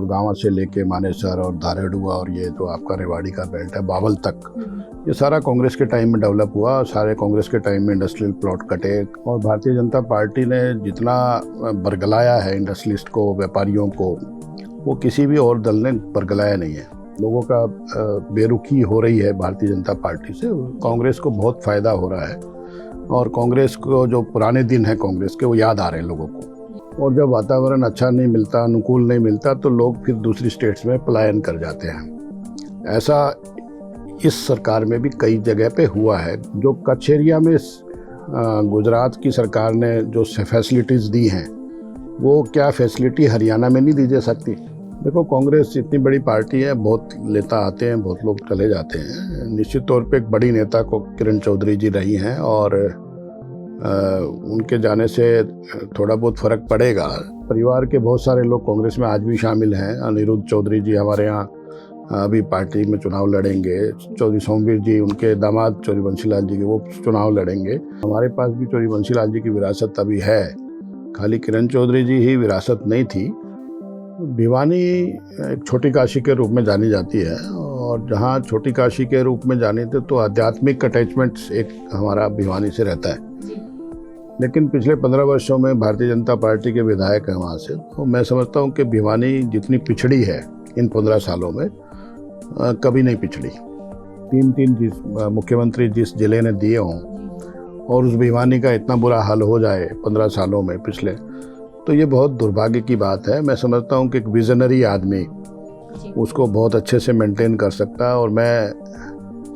गुड़गांव से लेके मानेसर और धाराडुआ और ये जो आपका रेवाड़ी का बेल्ट है बावल तक, ये सारा कांग्रेस के टाइम में डेवलप हुआ। सारे कांग्रेस के टाइम में इंडस्ट्रियल प्लॉट कटे और भारतीय जनता पार्टी ने जितना बरगलाया है इंडस्ट्रियलिस्ट को, व्यापारियों को, वो किसी भी और दल ने बरगलाया नहीं है। लोगों का बेरुखी हो रही है भारतीय जनता पार्टी से। कांग्रेस को बहुत फ़ायदा हो रहा है और कांग्रेस को जो पुराने दिन है कांग्रेस के वो याद आ रहे हैं लोगों को। और जब वातावरण अच्छा नहीं मिलता, अनुकूल नहीं मिलता, तो लोग फिर दूसरी स्टेट्स में पलायन कर जाते हैं। ऐसा इस सरकार में भी कई जगह पे हुआ है। जो कच्छ एरिया में गुजरात की सरकार ने जो फैसिलिटीज़ दी हैं, वो क्या फैसिलिटी हरियाणा में नहीं दी जा सकती? देखो, कांग्रेस इतनी बड़ी पार्टी है, बहुत नेता आते हैं, बहुत लोग चले जाते हैं। निश्चित तौर पे एक बड़ी नेता को किरण चौधरी जी रही हैं और उनके जाने से थोड़ा बहुत फ़र्क पड़ेगा। परिवार के बहुत सारे लोग कांग्रेस में आज भी शामिल हैं। अनिरुद्ध चौधरी जी हमारे यहाँ अभी पार्टी में चुनाव लड़ेंगे। चौधरी सोमवीर जी, उनके दामाद चौधरी बंशीलाल जी के, वो चुनाव लड़ेंगे। हमारे पास भी चौधरी बंशीलाल जी की विरासत अभी है, खाली किरण चौधरी जी ही विरासत नहीं थी। भिवानी एक छोटी काशी के रूप में जानी जाती है और जहाँ छोटी काशी के रूप में जाने थे तो आध्यात्मिक अटैचमेंट एक हमारा भिवानी से रहता है। लेकिन पिछले 15 वर्षों में भारतीय जनता पार्टी के विधायक हैं वहाँ से, तो मैं समझता हूँ कि भिवानी जितनी पिछड़ी है इन 15 सालों में कभी नहीं पिछड़ी। 3 मुख्यमंत्री जिस जिले ने दिए हों और उस भिवानी का इतना बुरा हाल हो जाए 15 सालों में पिछले, तो ये बहुत दुर्भाग्य की बात है। मैं समझता हूँ कि एक विजनरी आदमी उसको बहुत अच्छे से मेंटेन कर सकता है और मैं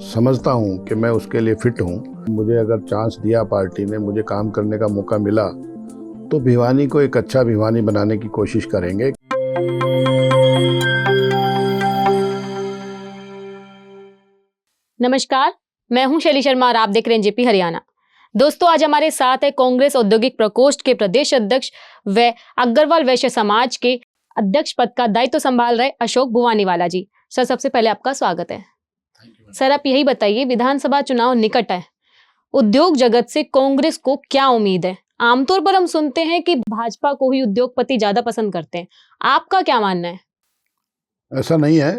समझता हूँ कि मैं उसके लिए फिट हूँ। मुझे अगर चांस दिया पार्टी ने, मुझे काम करने का मौका मिला, तो भिवानी को एक अच्छा भिवानी बनाने की कोशिश करेंगे। नमस्कार, मैं हूं शैली शर्मा और आप देख रहे हैं जेपी हरियाणा। दोस्तों, आज हमारे साथ है कांग्रेस औद्योगिक प्रकोष्ठ के प्रदेश अध्यक्ष व अग्रवाल वैश्य समाज के अध्यक्ष पद का दायित्व संभाल रहे अशोक भुवानीवाला जी। सर, सबसे पहले आपका स्वागत है। सर, आप यही बताइए, विधानसभा चुनाव निकट है, उद्योग जगत से कांग्रेस को क्या उम्मीद है? आमतौर पर हम सुनते हैं कि भाजपा को ही उद्योगपति ज्यादा पसंद करते हैं, आपका क्या मानना है? ऐसा नहीं है।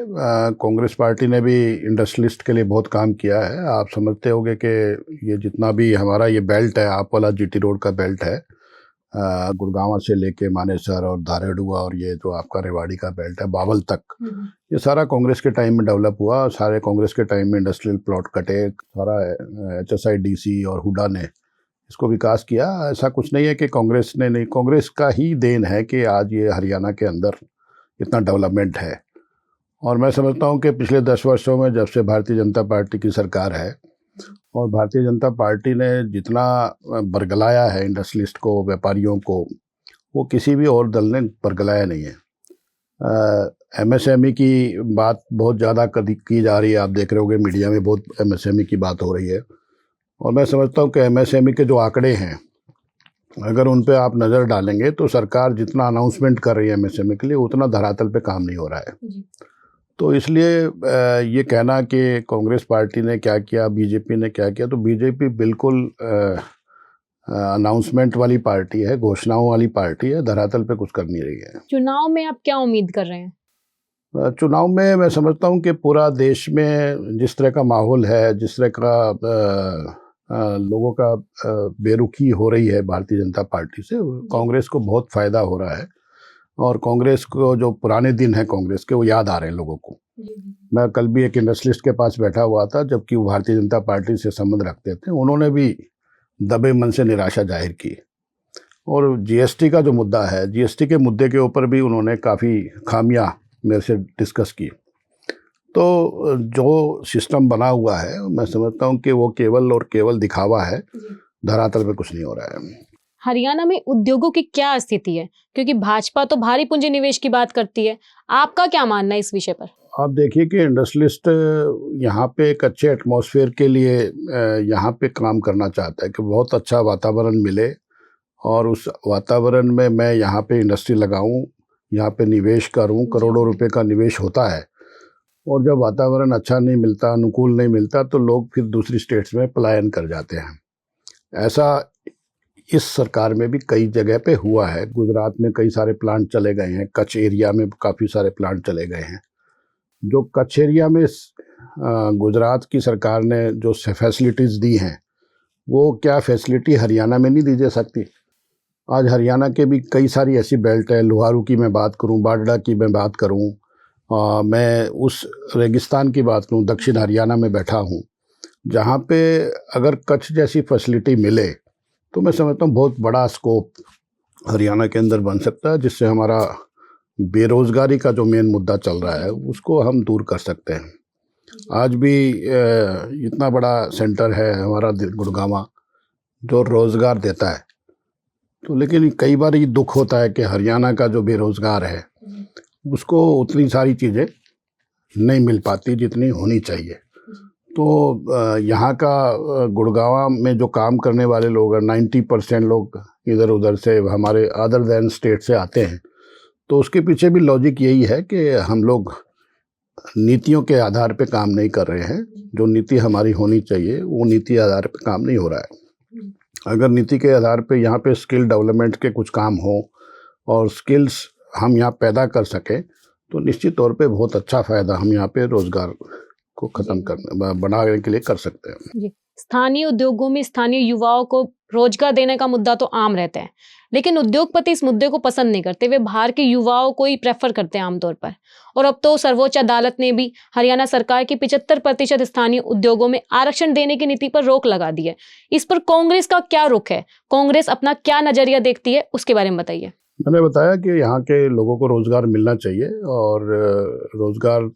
कांग्रेस पार्टी ने भी इंडस्ट्रियलिस्ट के लिए बहुत काम किया है। आप समझते होंगे कि ये जितना भी हमारा ये बेल्ट है, आप वाला जीटी रोड का बेल्ट है, गुड़गांव से लेके मानेसर और धाराडुआ और ये जो आपका रेवाड़ी का बेल्ट है बावल तक, ये सारा कांग्रेस के टाइम में डेवलप हुआ। सारे कांग्रेस के टाइम में इंडस्ट्रियल प्लॉट कटे, सारा HSIDC और हुडा ने इसको विकास किया। ऐसा कुछ नहीं है कि कांग्रेस ने नहीं, कांग्रेस का ही देन है कि आज ये हरियाणा के अंदर इतना डेवलपमेंट है। और मैं समझता हूँ कि पिछले 10 वर्षों में जब से भारतीय जनता पार्टी की सरकार है और भारतीय जनता पार्टी ने जितना बरगलाया है इंडस्ट्रियलिस्ट को, व्यापारियों को, वो किसी भी और दल ने बरगलाया नहीं है। MSME की बात बहुत ज़्यादा की जा रही है, आप देख रहे होंगे मीडिया में बहुत MSME की बात हो रही है। और मैं समझता हूँ कि MSME के जो आंकड़े हैं, अगर उन पे आप नज़र डालेंगे तो सरकार जितना अनाउंसमेंट कर रही है MSME के लिए, उतना धरातल पे काम नहीं हो रहा है। तो इसलिए ये कहना कि कांग्रेस पार्टी ने क्या किया, बीजेपी ने क्या किया, तो बीजेपी बिल्कुल अनाउंसमेंट वाली पार्टी है, घोषणाओं वाली पार्टी है, धरातल पे कुछ कर नहीं रही है। चुनाव में आप क्या उम्मीद कर रहे हैं? चुनाव में मैं समझता हूँ कि पूरा देश में जिस तरह का माहौल है, जिस तरह का लोगों का बेरुखी हो रही है भारतीय जनता पार्टी से, कांग्रेस को बहुत फ़ायदा हो रहा है और कांग्रेस को जो पुराने दिन है कांग्रेस के, वो याद आ रहे हैं लोगों को। मैं कल भी एक इंडस्ट्रियलिस्ट के पास बैठा हुआ था, जबकि वो भारतीय जनता पार्टी से संबंध रखते थे। उन्होंने भी दबे मन से निराशा जाहिर की। और GST का जो मुद्दा है, GST के मुद्दे के ऊपर भी उन्होंने काफ़ी खामियां मेरे से डिस्कस की। तो जो सिस्टम बना हुआ है, मैं समझता हूँ कि वो केवल और केवल दिखावा है, धरातल पे कुछ नहीं हो रहा है। हरियाणा में उद्योगों की क्या स्थिति है? क्योंकि भाजपा तो भारी पूंजी निवेश की बात करती है, आपका क्या मानना है इस विषय पर? आप देखिए कि इंडस्ट्रियलिस्ट यहाँ पे एक अच्छे एटमॉस्फेयर के लिए यहाँ पे काम करना चाहता है कि बहुत अच्छा वातावरण मिले और उस वातावरण में मैं यहाँ पे इंडस्ट्री लगाऊं, यहाँ पे निवेश करूं, करोड़ों रुपए का निवेश होता है। और जब वातावरण अच्छा नहीं मिलता, अनुकूल नहीं मिलता, तो लोग फिर दूसरी स्टेट्स में पलायन कर जाते हैं। ऐसा इस सरकार में भी कई जगह पे हुआ है। गुजरात में कई सारे प्लांट चले गए हैं, कच्छ एरिया में काफ़ी सारे प्लांट चले गए हैं। जो कच्छ एरिया में गुजरात की सरकार ने जो फैसिलिटीज़ दी हैं, वो क्या फैसिलिटी हरियाणा में नहीं दी जा सकती? आज हरियाणा के भी कई सारी ऐसी बेल्ट है, लोहारू की मैं बात करूं, बाडला की मैं बात करूं, मैं उस रेगिस्तान की बात करूं, दक्षिण हरियाणा में बैठा हूं, जहां पे अगर कच्छ जैसी फैसिलिटी मिले तो मैं समझता हूं बहुत बड़ा स्कोप हरियाणा के अंदर बन सकता है, जिससे हमारा बेरोज़गारी का जो मेन मुद्दा चल रहा है उसको हम दूर कर सकते हैं। आज भी इतना बड़ा सेंटर है हमारा गुड़गांव जो रोज़गार देता है, तो लेकिन कई बार ये दुख होता है कि हरियाणा का जो बेरोज़गार है उसको उतनी सारी चीज़ें नहीं मिल पाती जितनी होनी चाहिए। तो यहाँ का गुड़गांव में जो काम करने वाले लोग हैं, 90% लोग इधर उधर से हमारे अदर दैन स्टेट से आते हैं। तो उसके पीछे भी लॉजिक यही है कि हम लोग नीतियों के आधार पे काम नहीं कर रहे हैं। जो नीति हमारी होनी चाहिए वो नीति आधार पे काम नहीं हो रहा है। अगर नीति के आधार पे यहाँ पे स्किल डेवलपमेंट के कुछ काम हो और स्किल्स हम यहाँ पैदा कर सकें तो निश्चित तौर पे बहुत अच्छा फ़ायदा हम यहाँ पे रोज़गार को ख़त्म करने बनाने के लिए कर सकते हैं। जी, स्थानीय उद्योगों में स्थानीय युवाओं को रोजगार देने का मुद्दा तो आम रहता है, लेकिन उद्योगपति इस मुद्दे को पसंद नहीं करते। वे बाहर के युवाओं को ही प्रेफर करते हैं आमतौर पर। और अब तो सर्वोच्च अदालत ने भी हरियाणा सरकार की 75% स्थानीय उद्योगों में आरक्षण देने की नीति पर रोक लगा दी है। इस पर कांग्रेस का क्या रुख है? कांग्रेस अपना क्या नजरिया देखती है, उसके बारे में बताइए। मैंने बताया कि यहाँ के लोगों को रोज़गार मिलना चाहिए और रोज़गार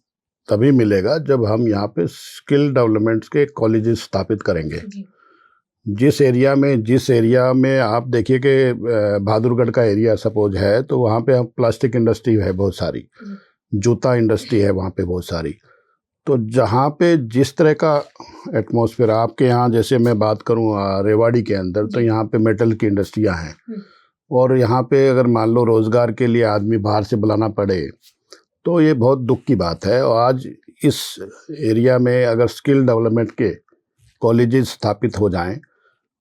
तभी मिलेगा जब हम यहाँ पे स्किल डेवलपमेंट के कॉलेजेस स्थापित करेंगे। जिस एरिया में आप देखिए कि बहादुरगढ़ का एरिया सपोज है, तो वहाँ पे हम प्लास्टिक इंडस्ट्री है बहुत सारी, जूता इंडस्ट्री है वहाँ पे बहुत सारी। तो जहाँ पे जिस तरह का एटमॉस्फेयर आपके यहाँ, जैसे मैं बात करूँ रेवाड़ी के अंदर, तो यहाँ पे मेटल की इंडस्ट्रियाँ हैं और यहाँ पे अगर मान लो रोज़गार के लिए आदमी बाहर से बुलाना पड़े तो ये बहुत दुख की बात है। और आज इस एरिया में अगर स्किल डेवलपमेंट के कॉलेजेस स्थापित हो जाएं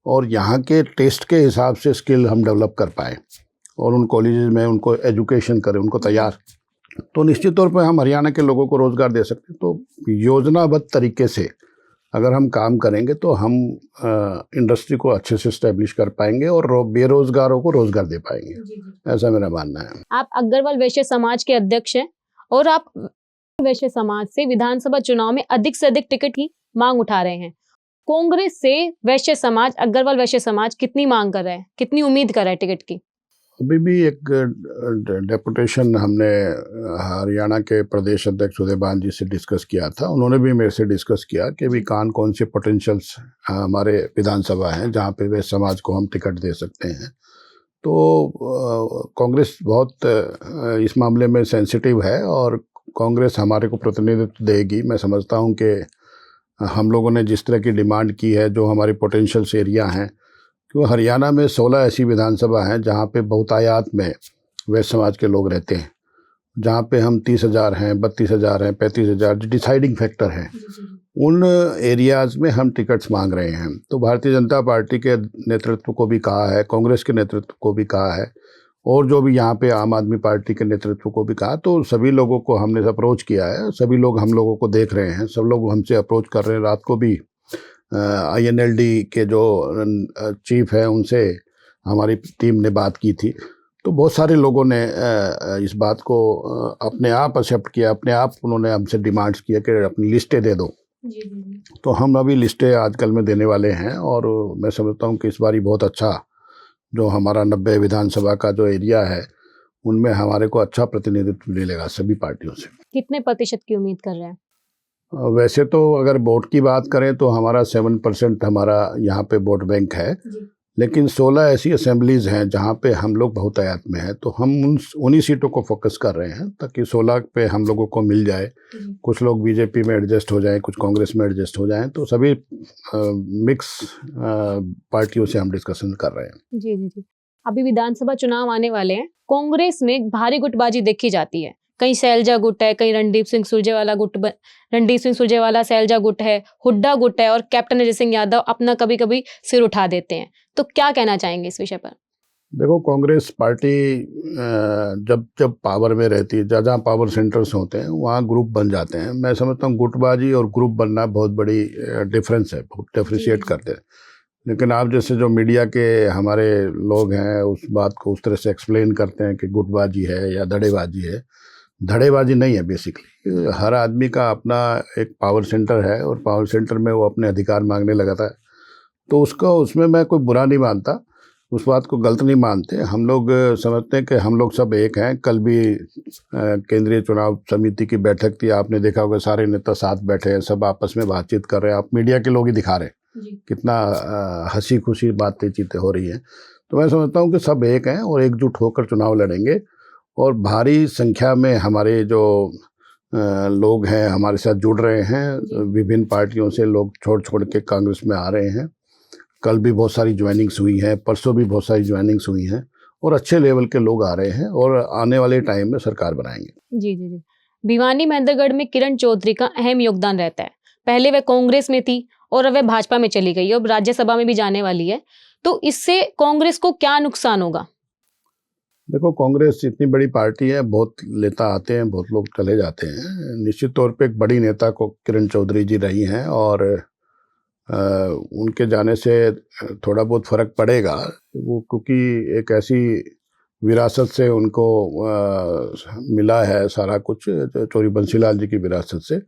और यहाँ के टेस्ट के हिसाब से स्किल हम डेवलप कर पाएँ और उन कॉलेजेस में उनको एजुकेशन करें, उनको तैयार, तो निश्चित तौर पर हम हरियाणा के लोगों को रोज़गार दे सकते हैं। तो योजनाबद्ध तरीके से अगर हम काम करेंगे तो हम इंडस्ट्री को अच्छे से इस्टेब्लिश कर पाएंगे और बेरोज़गारों को रोज़गार दे पाएंगे। ऐसा मेरा मानना है। आप अग्रवाल वैश्य समाज के अध्यक्ष हैं और आप वैश्य समाज से विधानसभा चुनाव में अधिक से अधिक टिकट की मांग उठा रहे हैं। कांग्रेस से वैश्य समाज, अग्रवाल वैश्य समाज कितनी मांग कर रहा है, कितनी उम्मीद कर रहा है टिकट की? अभी भी एक डेपुटेशन हमने हरियाणा के प्रदेश अध्यक्ष उदयभान जी से डिस्कस किया था। उन्होंने भी मेरे से डिस्कस किया कि भी कौन से पोटेंशियल्स हमारे विधानसभा हैं जहाँ पे वे समाज को हम टिकट दे सकते हैं। तो कांग्रेस बहुत इस मामले में सेंसिटिव है और कांग्रेस हमारे को प्रतिनिधित्व देगी। मैं समझता हूँ कि हम लोगों ने जिस तरह की डिमांड की है, जो हमारी पोटेंशियल्स एरिया हैं, क्योंकि हरियाणा में 16 ऐसी विधानसभा हैं जहाँ पे बहुतायात में वैश्य समाज के लोग रहते हैं, जहाँ पे हम 30,000 हैं, 32,000 हैं, 35,000 जो डिसाइडिंग फैक्टर हैं, उन एरियाज़ में हम टिकट्स मांग रहे हैं। तो भारतीय जनता पार्टी के नेतृत्व को भी कहा है, कांग्रेस के नेतृत्व को भी कहा है और जो भी यहाँ पे आम आदमी पार्टी के नेतृत्व को भी कहा, तो सभी लोगों को हमने अप्रोच किया है। सभी लोग हम लोगों को देख रहे हैं, सब लोग हमसे अप्रोच कर रहे हैं। रात को भी INLD के जो चीफ है उनसे हमारी टीम ने बात की थी। तो बहुत सारे लोगों ने इस बात को अपने आप एक्सेप्ट किया, अपने आप उन्होंने हमसे डिमांड्स किया कि अपनी लिस्टें दे दो। तो हम अभी लिस्टें आजकल में देने वाले हैं और मैं समझता हूँ कि इस बारी बहुत अच्छा जो हमारा 90 विधानसभा का जो एरिया है उनमें हमारे को अच्छा प्रतिनिधित्व मिलेगा सभी पार्टियों से। कितने प्रतिशत की उम्मीद कर रहे हैं? वैसे तो अगर वोट की बात करें तो हमारा 7% हमारा यहाँ पे वोट बैंक है, लेकिन 16 ऐसी असेंबलीज़ हैं जहाँ पे हम लोग बहुतायत में हैं, तो हम उन्हीं सीटों को फोकस कर रहे हैं ताकि 16 पे हम लोगों को मिल जाए। कुछ लोग बीजेपी में एडजस्ट हो जाएं, कुछ कांग्रेस में एडजस्ट हो जाएं, तो सभी मिक्स पार्टियों से हम डिस्कशन कर रहे हैं। जी जी जी। अभी विधानसभा चुनाव आने वाले हैं, कांग्रेस में भारी गुटबाजी देखी जाती है। कहीं सैलजा गुट है, कहीं रणदीप सिंह सुरजेवाला सैलजा गुट है, हुड्डा गुट है और कैप्टन अजय सिंह यादव अपना कभी कभी सिर उठा देते हैं। तो क्या कहना चाहेंगे इस विषय पर? देखो, कांग्रेस पार्टी जब जब पावर में रहती है, जहाँ पावर सेंटर्स होते हैं वहाँ ग्रुप बन जाते हैं। मैं समझता हूँ गुटबाजी और ग्रुप बनना बहुत बड़ी डिफरेंस है, बहुत डिफ्रेंशिएट करते हैं। लेकिन आप जैसे जो मीडिया के हमारे लोग हैं उस बात को उस तरह से एक्सप्लेन करते हैं कि गुटबाजी है या धड़ेबाजी है। धड़ेबाजी नहीं है बेसिकली। हर आदमी का अपना एक पावर सेंटर है और पावर सेंटर में वो अपने अधिकार मांगने लगाता है, तो उसमें मैं कोई बुरा नहीं मानता, उस बात को गलत नहीं मानते। हम लोग समझते हैं कि हम लोग सब एक हैं। कल भी केंद्रीय चुनाव समिति की बैठक थी, आपने देखा होगा सारे नेता साथ बैठे हैं, सब आपस में बातचीत कर रहे हैं। आप मीडिया के लोग ही दिखा रहे हैं कितना हंसी खुशी बातें चीतें हो रही हैं। तो मैं समझता हूँ कि सब एक हैं और एकजुट होकर चुनाव लड़ेंगे। और भारी संख्या में हमारे जो लोग हैं हमारे साथ जुड़ रहे हैं, विभिन्न पार्टियों से लोग छोड़ के कांग्रेस में आ रहे हैं। कल भी बहुत सारी ज्वाइनिंग्स हुई हैं, परसों भी बहुत सारी ज्वाइनिंग्स हुई हैं और अच्छे लेवल के लोग आ रहे हैं और आने वाले टाइम में सरकार बनाएंगे। जी जी जी। भिवानी महेंद्रगढ़ में किरण चौधरी का अहम योगदान रहता है। पहले वह कांग्रेस में थी और अब वह भाजपा में चली गई, अब राज्यसभा में भी जाने वाली है। तो इससे कांग्रेस को क्या नुकसान होगा? देखो, कांग्रेस इतनी बड़ी पार्टी है, बहुत नेता आते हैं, बहुत लोग चले जाते हैं। निश्चित तौर पे एक बड़ी नेता को किरण चौधरी जी रही हैं और उनके जाने से थोड़ा बहुत फ़र्क पड़ेगा। वो क्योंकि एक ऐसी विरासत से उनको मिला है सारा कुछ, चौधरी बंसीलाल जी की विरासत से।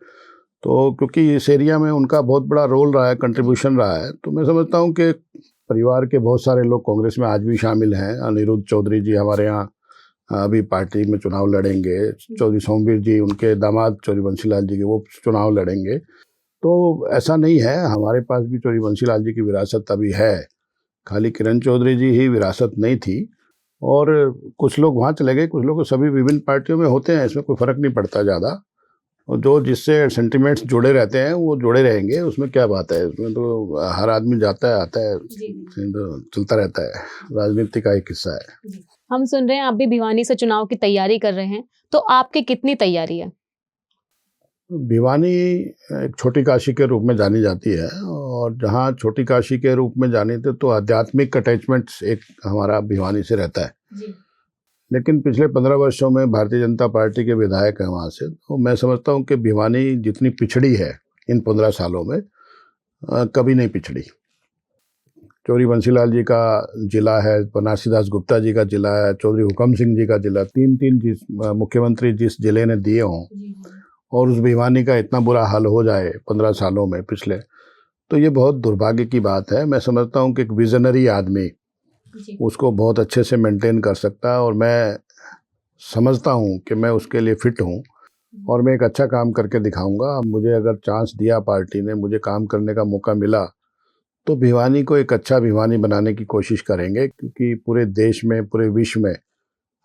तो क्योंकि इस एरिया में उनका बहुत बड़ा रोल रहा है, कंट्रीब्यूशन रहा है, तो मैं समझता हूँ कि परिवार के बहुत सारे लोग कांग्रेस में आज भी शामिल हैं। अनिरुद्ध चौधरी जी हमारे यहाँ अभी पार्टी में चुनाव लड़ेंगे। चौधरी सोमवीर जी, उनके दामाद चौधरी बंसीलाल जी के, वो चुनाव लड़ेंगे। तो ऐसा नहीं है, हमारे पास भी चौधरी बंसीलाल जी की विरासत अभी है, खाली किरण चौधरी जी ही विरासत नहीं थी। और कुछ लोग वहाँ चले गए, कुछ लोग सभी विभिन्न पार्टियों में होते हैं, इसमें कोई फ़र्क नहीं पड़ता ज़्यादा। और जो जिससे सेंटिमेंट्स जुड़े रहते हैं वो जुड़े रहेंगे, उसमें क्या बात है। उसमें तो हर आदमी जाता है आता है, तो चलता रहता है, राजनीति का एक हिस्सा है। हम सुन रहे हैं आप भी भिवानी से चुनाव की तैयारी कर रहे हैं, तो आपकी कितनी तैयारी है? भिवानी एक छोटी काशी के रूप में जानी जाती है और जहाँ छोटी काशी के रूप में जानी थी तो आध्यात्मिक अटैचमेंट्स एक हमारा भिवानी से रहता है। लेकिन पिछले 15 वर्षों में भारतीय जनता पार्टी के विधायक हैं वहाँ से, तो मैं समझता हूँ कि भिवानी जितनी पिछड़ी है इन 15 सालों में कभी नहीं पिछड़ी। चौधरी बंसीलाल जी का जिला है, बनारसी दास गुप्ता जी का जिला है, चौधरी हुकम सिंह जी का जिला, तीन जिस मुख्यमंत्री जिस जिले ने दिए हों और उस भिवानी का इतना बुरा हाल हो जाए 15 सालों में पिछले, तो ये बहुत दुर्भाग्य की बात है। मैं समझता हूँ कि एक विजनरी आदमी उसको बहुत अच्छे से मेंटेन कर सकता है और मैं समझता हूँ कि मैं उसके लिए फिट हूँ और मैं एक अच्छा काम करके दिखाऊंगा। मुझे अगर चांस दिया पार्टी ने, मुझे काम करने का मौका मिला, तो भिवानी को एक अच्छा भिवानी बनाने की कोशिश करेंगे, क्योंकि पूरे देश में, पूरे विश्व में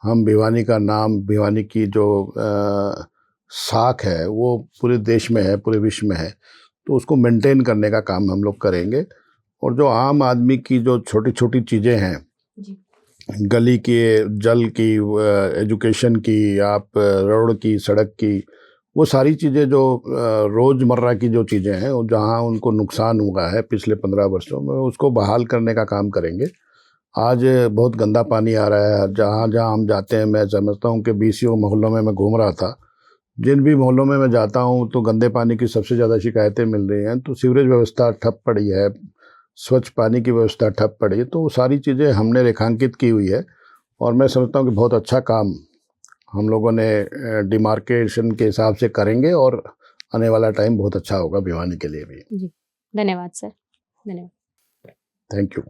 हम भिवानी का नाम, भिवानी की जो साख है वो पूरे देश में है, पूरे विश्व में है, तो उसको मेंटेन करने का काम हम लोग करेंगे। और जो आम आदमी की जो छोटी छोटी चीज़ें हैं, गली की, जल की, एजुकेशन की, आप रोड की, सड़क की, वो सारी चीज़ें जो रोज़मर्रा की जो चीज़ें हैं, जहाँ उनको नुकसान हुआ है पिछले 15 वर्षों में, उसको बहाल करने का काम करेंगे। आज बहुत गंदा पानी आ रहा है जहाँ जहाँ हम जाते हैं। मैं समझता हूँ कि BCO मोहल्लों में मैं घूम रहा था, जिन भी मोहल्लों में मैं जाता हूँ तो गंदे पानी की सबसे ज़्यादा शिकायतें मिल रही हैं। तो सीवरेज व्यवस्था ठप पड़ी है, स्वच्छ पानी की व्यवस्था ठप पड़ी है, तो वो सारी चीज़ें हमने रेखांकित की हुई है और मैं समझता हूँ कि बहुत अच्छा काम हम लोगों ने डिमार्केशन के हिसाब से करेंगे और आने वाला टाइम बहुत अच्छा होगा भिवानी के लिए भी। जी, धन्यवाद सर, धन्यवाद। Thank you.